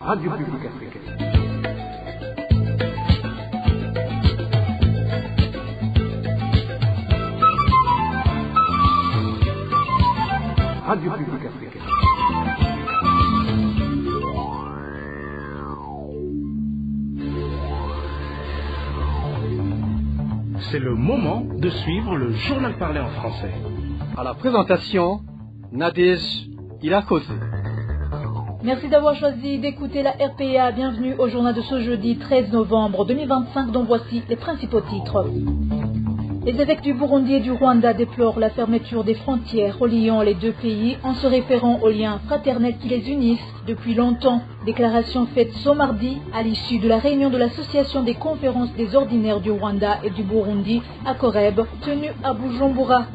Radio Publique Africaine. Radio Publique Africaine. C'est le moment de suivre le journal parlé en français. À la présentation, Nadège Ilakose. Merci d'avoir choisi d'écouter la RPA. Bienvenue au journal de ce jeudi 13 novembre 2025 dont voici les principaux titres. Les évêques du Burundi et du Rwanda déplorent la fermeture des frontières reliant les deux pays en se référant aux liens fraternels qui les unissent depuis longtemps. Déclaration faite ce mardi à l'issue de la réunion de l'Association des conférences des ordinaires du Rwanda et du Burundi à Koreb, tenue à Bujumbura.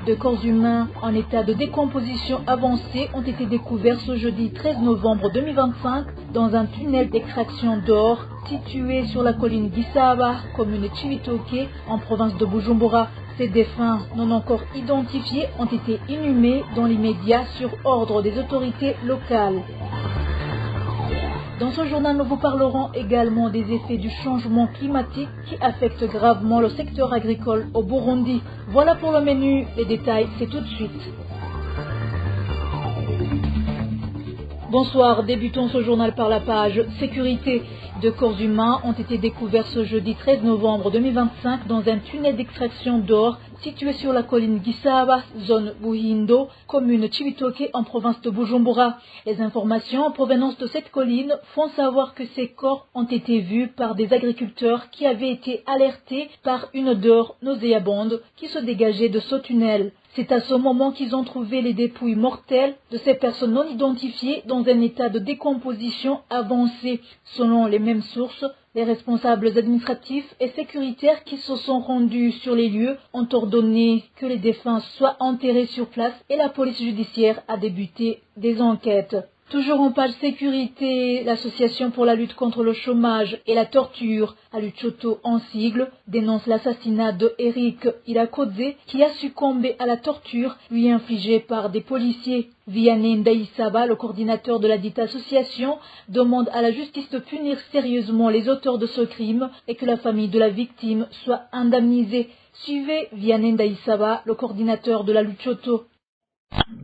Deux corps humains en état de décomposition avancée ont été découverts ce jeudi 13 novembre 2025 dans un tunnel d'extraction d'or situé sur la colline Gisaba, commune Chibitoke, en province de Bujumbura. Ces défunts non encore identifiés ont été inhumés dans l'immédiat sur ordre des autorités locales. Dans ce journal, nous vous parlerons également des effets du changement climatique qui affectent gravement le secteur agricole au Burundi. Voilà pour le menu, les détails c'est tout de suite. Bonsoir, débutons ce journal par la page sécurité. Deux corps humains ont été découverts ce jeudi 13 novembre 2025 dans un tunnel d'extraction d'or situé sur la colline Gisaba, zone Buhindo, commune Chibitoke en province de Bujumbura. Les informations en provenance de cette colline font savoir que ces corps ont été vus par des agriculteurs qui avaient été alertés par une odeur nauséabonde qui se dégageait de ce tunnel. C'est à ce moment qu'ils ont trouvé les dépouilles mortelles de ces personnes non identifiées dans un état de décomposition avancé. Selon les mêmes sources, les responsables administratifs et sécuritaires qui se sont rendus sur les lieux ont ordonné que les défunts soient enterrés sur place et la police judiciaire a débuté des enquêtes. Toujours en page sécurité, l'Association pour la lutte contre le chômage et la torture, à Luchoto en sigle, dénonce l'assassinat de Eric Irakodze qui a succombé à la torture lui infligée par des policiers. Vianney Ndaïsaba, le coordinateur de la dite association, demande à la justice de punir sérieusement les auteurs de ce crime et que la famille de la victime soit indemnisée. Suivez Vianney Ndaïsaba, le coordinateur de la Luchoto.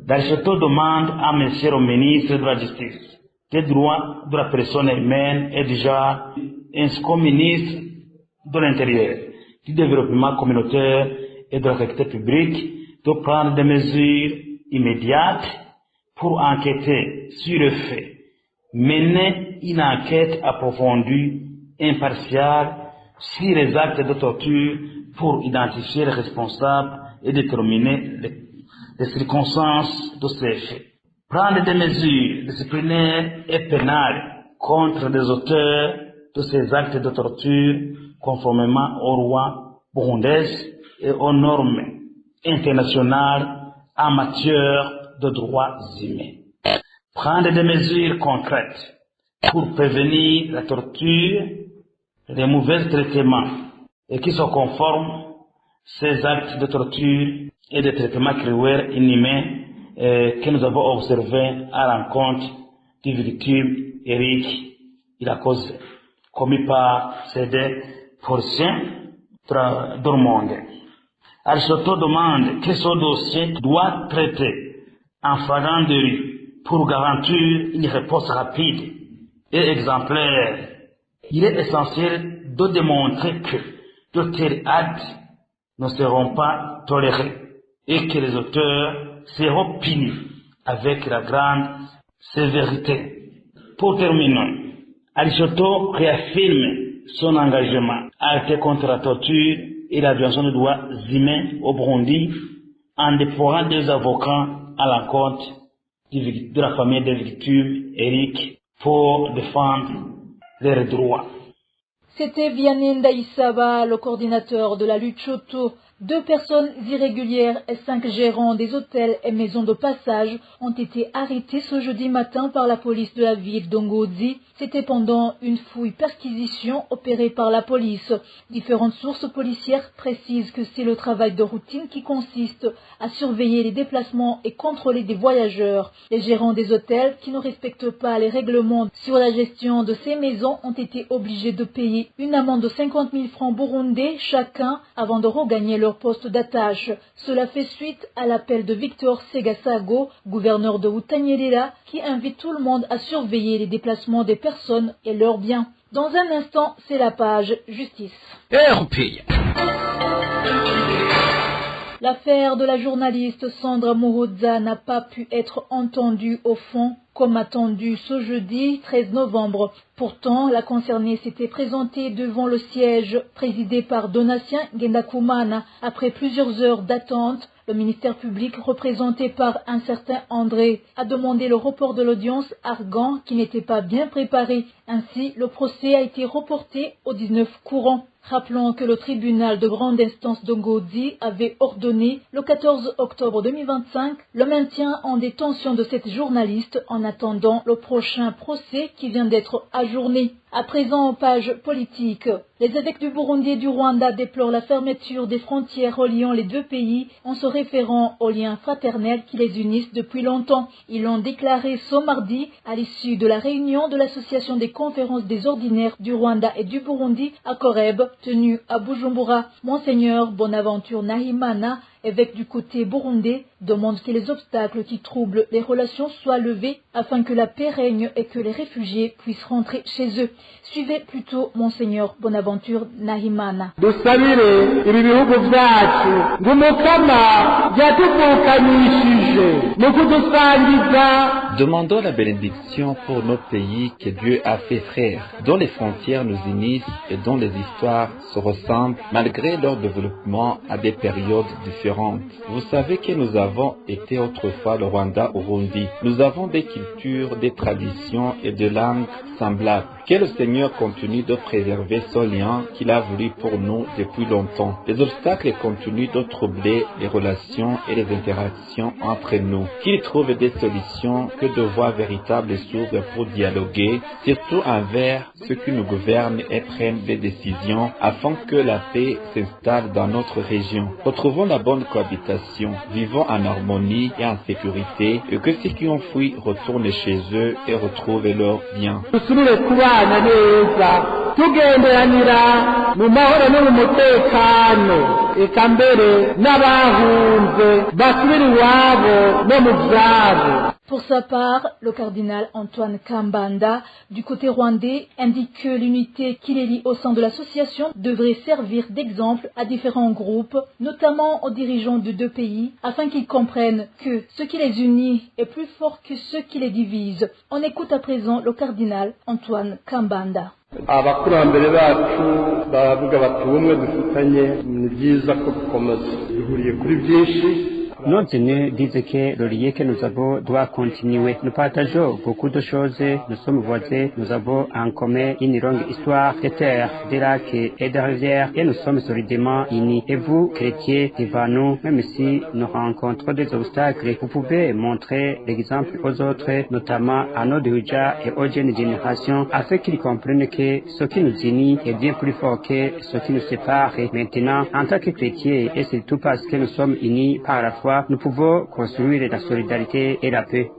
Darishoto demande à Monsieur le ministre de la Justice des droits de la personne humaine et du genre, ainsi qu'au ministre de l'Intérieur, du développement communautaire et de la sécurité publique de prendre des mesures immédiates pour enquêter sur le fait, mener une enquête approfondie, impartiale, sur les actes de torture pour identifier les responsables et déterminer les circonstances de ces faits. Prendre des mesures disciplinaires et pénales contre les auteurs de ces actes de torture conformément aux lois burundaises et aux normes internationales en matière de droits humains. Prendre des mesures concrètes pour prévenir la torture, les mauvais traitements et qui sont conformes ces actes de torture et de traitements cruels inhumains que nous avons observés à l'encontre du victime Eric Irakoze, commis par ces deux policiers du monde. Aristote demande que ce dossier doit traiter en flagrant délit pour garantir une réponse rapide et exemplaire. Il est essentiel de démontrer que de tels actes ne seront pas tolérés et que les auteurs seront punis avec la grande sévérité. Pour terminer, Aristote réaffirme son engagement à lutter contre la torture et la violation des droits humains au Burundi en déployant des avocats à l'encontre de la famille des victimes Eric pour défendre leurs droits. C'était Vianney Ndaïsaba, le coordinateur de la Luchoto. 2 personnes irrégulières et 5 gérants des hôtels et maisons de passage ont été arrêtés ce jeudi matin par la police de la ville d'Ongodzi. C'était pendant une fouille-perquisition opérée par la police. Différentes sources policières précisent que c'est le travail de routine qui consiste à surveiller les déplacements et contrôler des voyageurs. Les gérants des hôtels qui ne respectent pas les règlements sur la gestion de ces maisons ont été obligés de payer une amende de 50 000 francs burundais chacun avant de regagner leur poste d'attache. Cela fait suite à l'appel de Victor Segasago, gouverneur de Butanyerera, qui invite tout le monde à surveiller les déplacements des personnes et leurs biens. Dans un instant, c'est la page justice. L'affaire de la journaliste Sandra Muhoza n'a pas pu être entendue au fond comme attendu ce jeudi 13 novembre. Pourtant, la concernée s'était présentée devant le siège présidé par Donatien Gendakumana après plusieurs heures d'attente. Le ministère public, représenté par un certain André, a demandé le report de l'audience, arguant qui n'était pas bien préparé. Ainsi, le procès a été reporté au 19 courant. Rappelons que le tribunal de grande instance d'Ongodzi avait ordonné le 14 octobre 2025 le maintien en détention de cette journaliste en attendant le prochain procès qui vient d'être ajourné. À présent, page politique. Les évêques du Burundi et du Rwanda déplorent la fermeture des frontières reliant les deux pays en se référant aux liens fraternels qui les unissent depuis longtemps. Ils l'ont déclaré ce mardi à l'issue de la réunion de l'Association des conférences des ordinaires du Rwanda et du Burundi à Koreb, tenue à Bujumbura. Monseigneur Bonaventure Nahimana, évêque du côté burundais, demande que les obstacles qui troublent les relations soient levés afin que la paix règne et que les réfugiés puissent rentrer chez eux. Suivez plutôt Monseigneur Bonaventure Nahimana. Dusabire ibi bihugu byacu ngumukama byatuvukanishije mu kudusangiza. Demandons la bénédiction pour nos pays que Dieu a fait frères, dont les frontières nous unissent et dont les histoires se ressemblent malgré leur développement à des périodes différentes. Vous savez que nous avons été autrefois le Rwanda au Burundi. Nous avons des cultures, des traditions et des langues semblables. Que le Seigneur continue de préserver ce lien qu'il a voulu pour nous depuis longtemps. Les obstacles continuent de troubler les relations et les interactions entre nous. Qu'il trouve des solutions, que de voies véritables s'ouvrent pour dialoguer, surtout envers ceux qui nous gouvernent et prennent des décisions afin que la paix s'installe dans notre région. Retrouvons la bonne cohabitation, vivons en harmonie et en sécurité et que ceux qui ont fui retournent chez eux et retrouvent leur bien. Tugenderanira mu mahoro no mu mutekano eka mbere n'abahunze basubira iwabo no mu byabo. Pour sa part, le cardinal Antoine Kambanda, du côté rwandais, indique que l'unité qui les lie au sein de l'association devrait servir d'exemple à différents groupes, notamment aux dirigeants de deux pays, afin qu'ils comprennent que ce qui les unit est plus fort que ce qui les divise. On écoute à présent le cardinal Antoine Kambanda. Abakurambere bacu baravuga bati ubumwe dufitanye ni byiza ko dukomeza duhuriye kuri byinshi. Nos aînés disent que le lien que nous avons doit continuer. Nous partageons beaucoup de choses, nous sommes voisins, nous avons en commun une longue histoire de terre, de lacs et de rivières et nous sommes solidement unis. Et vous, chrétiens, devant nous, même si nous rencontrons des obstacles, vous pouvez montrer l'exemple aux autres, notamment à nos dirigeants et aux jeunes générations, afin qu'ils comprennent que ce qui nous unit est bien plus fort que ce qui nous sépare. Maintenant, en tant que chrétiens, et surtout parce que nous sommes unis par la foi, nous pouvons construire la solidarité et la paix.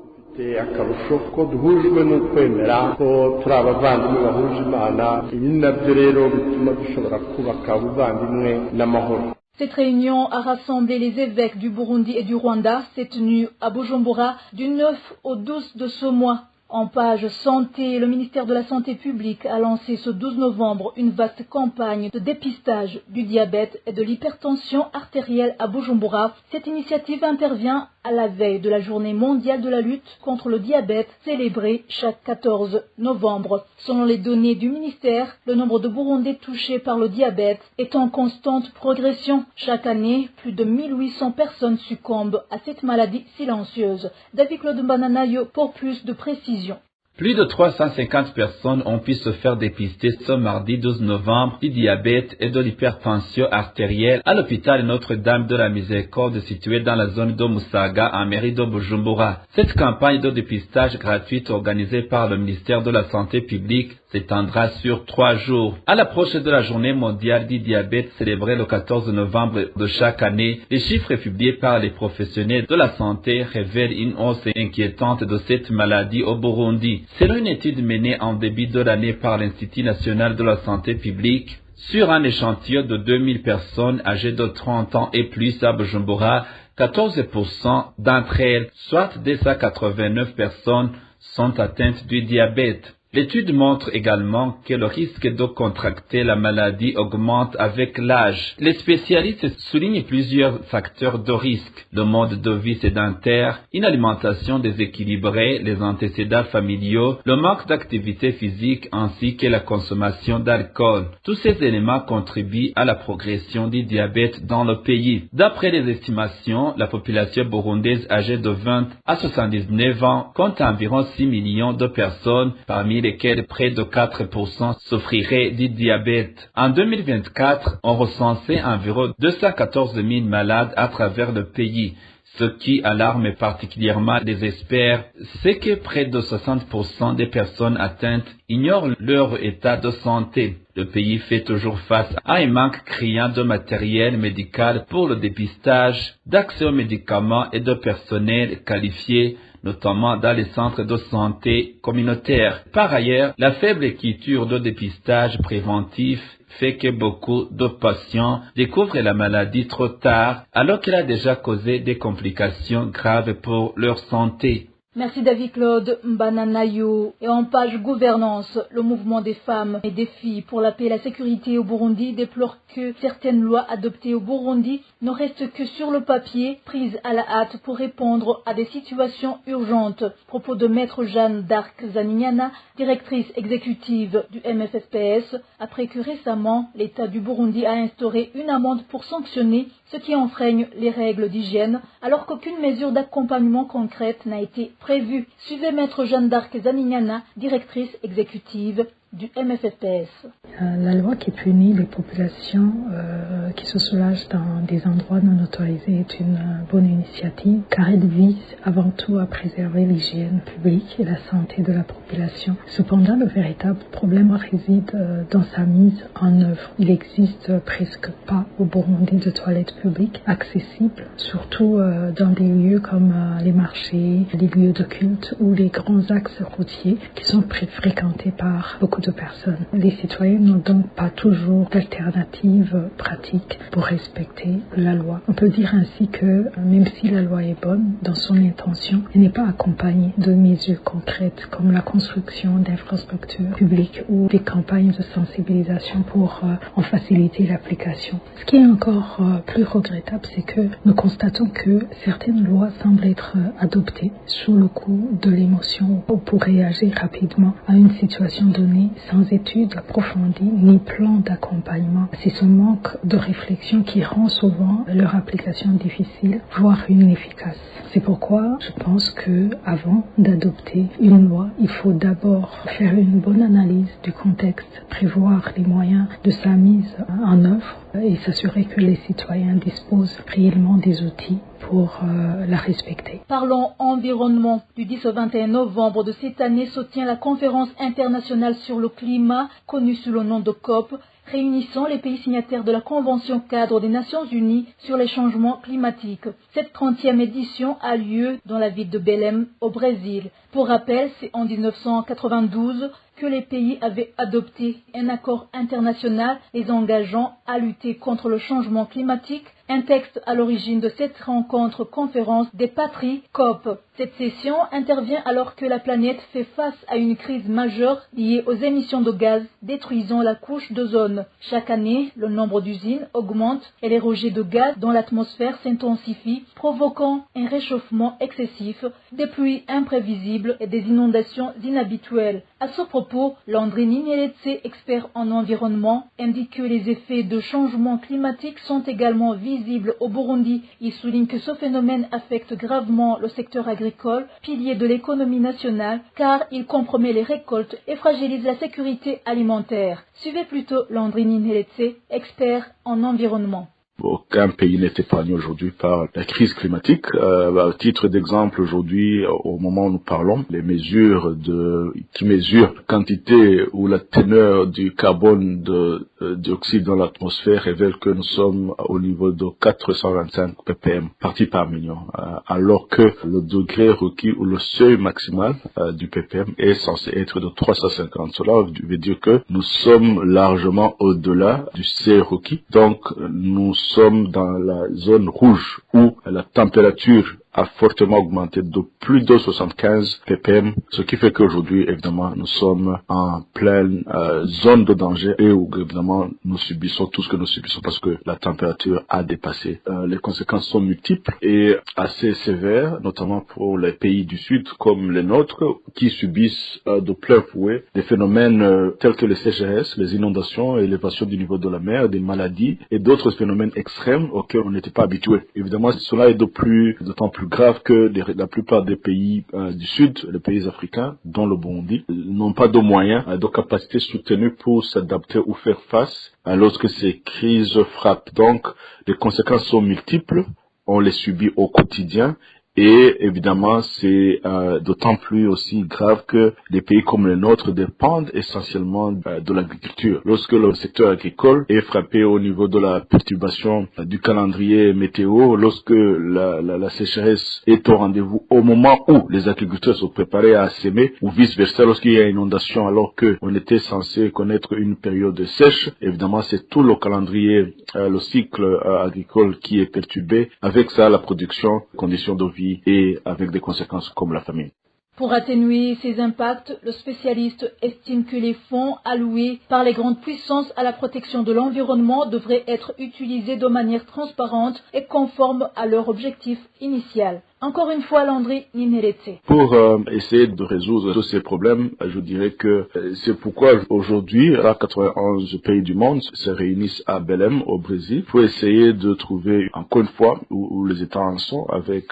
Akarusho ko duhujwe no kwemera ko turi abavandimwe bahuje Imana, ibi nabyo rero bituma dushobora kubaka ubuvandimwe n'amahoro. Cette réunion a rassemblé les évêques du Burundi et du Rwanda. C'est tenu à Bujumbura du 9 au 12 de ce mois. En page santé, le ministère de la Santé publique a lancé ce 12 novembre une vaste campagne de dépistage du diabète et de l'hypertension artérielle à Bujumbura. Cette initiative intervient à la veille de la journée mondiale de la lutte contre le diabète célébrée chaque 14 novembre. Selon les données du ministère, le nombre de Burundais touchés par le diabète est en constante progression. Chaque année, plus de 1800 personnes succombent à cette maladie silencieuse. David Claude Bananayo pour plus de précision. Plus de 350 personnes ont pu se faire dépister ce mardi 12 novembre du diabète et de l'hypertension artérielle à l'hôpital Notre-Dame de la Miséricorde situé dans la zone de Musaga en mairie de Bujumbura. Cette campagne de dépistage gratuite organisée par le ministère de la Santé publique s'étendra sur 3 jours. À l'approche de la journée mondiale du diabète célébrée le 14 novembre de chaque année, les chiffres publiés par les professionnels de la santé révèlent une hausse inquiétante de cette maladie au Burundi. Selon une étude menée en début de l'année par l'Institut national de la santé publique, sur un échantillon de 2000 personnes âgées de 30 ans et plus à Bujumbura, 14% d'entre elles, soit 289 personnes, sont atteintes du diabète. L'étude montre également que le risque de contracter la maladie augmente avec l'âge. Les spécialistes soulignent plusieurs facteurs de risque: le mode de vie sédentaire, une alimentation déséquilibrée, les antécédents familiaux, le manque d'activité physique ainsi que la consommation d'alcool. Tous ces éléments contribuent à la progression du diabète dans le pays. D'après les estimations, la population burundaise âgée de 20 à 79 ans compte environ 6 millions de personnes, parmi lesquels près de 4% souffriraient du diabète. En 2024, on recensait environ 214 000 malades à travers le pays. Ce qui alarme particulièrement les experts, c'est que près de 60% des personnes atteintes ignorent leur état de santé. Le pays fait toujours face à un manque criant de matériel médical pour le dépistage, d'accès aux médicaments et de personnel qualifié, notamment dans les centres de santé communautaires. Par ailleurs, la faible écriture de dépistage préventif fait que beaucoup de patients découvrent la maladie trop tard, alors qu'elle a déjà causé des complications graves pour leur santé. Merci David Claude Mbananayo. Et en page gouvernance, le mouvement des femmes et des filles pour la paix et la sécurité au Burundi déplore que certaines lois adoptées au Burundi ne restent que sur le papier, prises à la hâte pour répondre à des situations urgentes. Propos de Maître Jeanne d'Arc Zanignana, directrice exécutive du MFSPS, après que récemment l'État du Burundi a instauré une amende pour sanctionner ce qui enfreignent les règles d'hygiène, alors qu'aucune mesure d'accompagnement concrète n'a été prévue. Suivez Maître Jeanne d'Arc Zanignana, directrice exécutive du MFSPS. La loi qui punit les populations qui se soulagent dans des endroits non autorisés est une bonne initiative car elle vise avant tout à préserver l'hygiène publique et la santé de la population. Cependant, le véritable problème réside dans sa mise en œuvre. Il n'existe presque pas au Burundi de toilettes publiques accessibles, surtout dans des lieux comme les marchés, les lieux de culte ou les grands axes routiers qui sont fréquentés par beaucoup de personnes. Les citoyens n'ont donc pas toujours d'alternatives pratiques pour respecter la loi. On peut dire ainsi que même si la loi est bonne dans son intention, elle n'est pas accompagnée de mesures concrètes comme la construction d'infrastructures publiques ou des campagnes de sensibilisation pour en faciliter l'application. Ce qui est encore plus regrettable, c'est que nous constatons que certaines lois semblent être adoptées sous le coup de l'émotion ou pour réagir rapidement à une situation donnée sans études approfondies ni plan d'accompagnement. C'est ce manque de réflexion qui rend souvent leur application difficile, voire inefficace. C'est pourquoi je pense que avant d'adopter une loi, il faut d'abord faire une bonne analyse du contexte, prévoir les moyens de sa mise en œuvre et s'assurer que les citoyens disposent réellement des outils pour la respecter. Parlons environnement. Du 10 au 21 novembre de cette année se tient la conférence internationale sur le climat, connue sous le nom de COP, réunissant les pays signataires de la Convention cadre des Nations Unies sur les changements climatiques. Cette 30e édition a lieu dans la ville de Belém, au Brésil. Pour rappel, c'est en 1992 que les pays avaient adopté un accord international les engageant à lutter contre le changement climatique, un texte à l'origine de cette rencontre-conférence des patries COP. Cette session intervient alors que la planète fait face à une crise majeure liée aux émissions de gaz détruisant la couche d'ozone. Chaque année, le nombre d'usines augmente et les rejets de gaz dans l'atmosphère s'intensifient, provoquant un réchauffement excessif, des pluies imprévisibles et des inondations inhabituelles. À ce propos, Landrini Nyeletse, expert en environnement, indique que les effets de changement climatique sont également visibles visible au Burundi. Il souligne que ce phénomène affecte gravement le secteur agricole, pilier de l'économie nationale, car il compromet les récoltes et fragilise la sécurité alimentaire. Suivez plutôt Landry Ninheletse, expert en environnement. Aucun pays n'est épargné aujourd'hui par la crise climatique. À titre d'exemple, aujourd'hui, au moment où nous parlons, les mesures qui mesurent la quantité ou la teneur du carbone de dioxyde dans l'atmosphère révèlent que nous sommes au niveau de 425 ppm partie par million, alors que le degré requis ou le seuil maximal du ppm est censé être de 350. Cela veut dire que nous sommes largement au-delà du seuil requis. Donc, nous sommes dans la zone rouge où la température a fortement augmenté de plus de 75 ppm, ce qui fait qu'aujourd'hui, évidemment, nous sommes en pleine zone de danger et où, évidemment, nous subissons tout ce que nous subissons parce que la température a dépassé. Les conséquences sont multiples et assez sévères, notamment pour les pays du Sud comme les nôtres, qui subissent de plein fouet des phénomènes tels que les sécheresses, les inondations, l'élévation du niveau de la mer, des maladies et d'autres phénomènes extrêmes auxquels on n'était pas habitué. Évidemment, cela est d'autant plus grave que la plupart des pays du Sud, les pays africains, dont le Burundi, n'ont pas de moyens, de capacités soutenues pour s'adapter ou faire face lorsque ces crises frappent. Donc, les conséquences sont multiples, on les subit au quotidien. Et évidemment, c'est d'autant plus aussi grave que des pays comme le nôtre dépendent essentiellement de l'agriculture. Lorsque le secteur agricole est frappé au niveau de la perturbation du calendrier météo, lorsque la sécheresse est au rendez-vous au moment où les agriculteurs sont préparés à s'aimer, ou vice-versa, lorsqu'il y a une inondation alors qu'on était censé connaître une période sèche, évidemment, c'est tout le calendrier, le cycle agricole qui est perturbé. Avec ça, la production, les conditions de vie, et avec des conséquences comme la famine. Pour atténuer ces impacts, le spécialiste estime que les fonds alloués par les grandes puissances à la protection de l'environnement devraient être utilisés de manière transparente et conforme à leur objectif initial. Encore une fois, Landry Ninheletse. Pour essayer de résoudre tous ces problèmes, je dirais que c'est pourquoi aujourd'hui, 91 pays du monde se réunissent à Belém, au Brésil, pour essayer de trouver, encore une fois, où les États en sont avec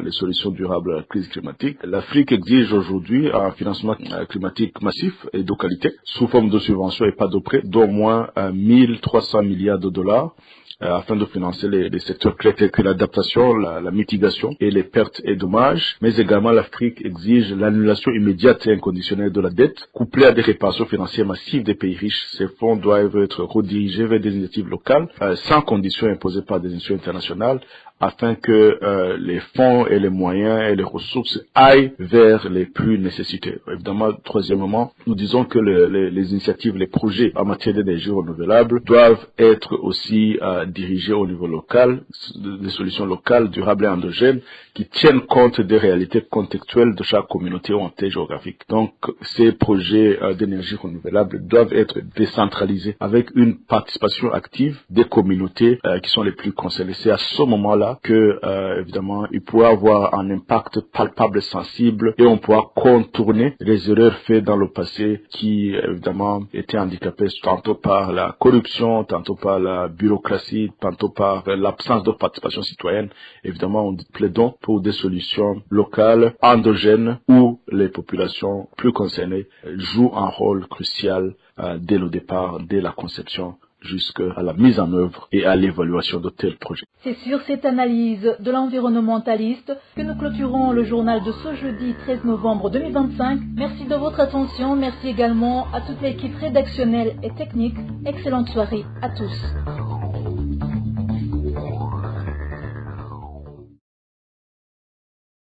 les solutions durables à la crise climatique. L'Afrique exige aujourd'hui un financement climatique massif et de qualité, sous forme de subventions et pas de prêts, d'au moins 1300 milliards de dollars. Afin de financer les secteurs clés tels que l'adaptation, la mitigation et les pertes et dommages. Mais également, l'Afrique exige l'annulation immédiate et inconditionnelle de la dette, couplée à des réparations financières massives des pays riches. Ces fonds doivent être redirigés vers des initiatives locales, sans conditions imposées par des institutions internationales, afin que les fonds et les moyens et les ressources aillent vers les plus nécessités. Évidemment, troisièmement, nous disons que les initiatives, les projets en matière d'énergie renouvelable doivent être aussi dirigés au niveau local, des solutions locales, durables et endogènes, qui tiennent compte des réalités contextuelles de chaque communauté ou entité géographique. Donc, ces projets d'énergie renouvelable doivent être décentralisés avec une participation active des communautés qui sont les plus concernées. C'est à ce moment-là que, évidemment, il pourra avoir un impact palpable, sensible, et on pourra contourner les erreurs faites dans le passé qui, évidemment, étaient handicapées tantôt par la corruption, tantôt par la bureaucratie, tantôt par l'absence de participation citoyenne. Évidemment, on plaidons pour des solutions locales, endogènes, où les populations plus concernées jouent un rôle crucial dès le départ, dès la conception, jusqu'à la mise en œuvre et à l'évaluation de tels projets. C'est sur cette analyse de l'environnementaliste que nous clôturons le journal de ce jeudi 13 novembre 2025. Merci de votre attention. Merci également à toute l'équipe rédactionnelle et technique. Excellente soirée à tous.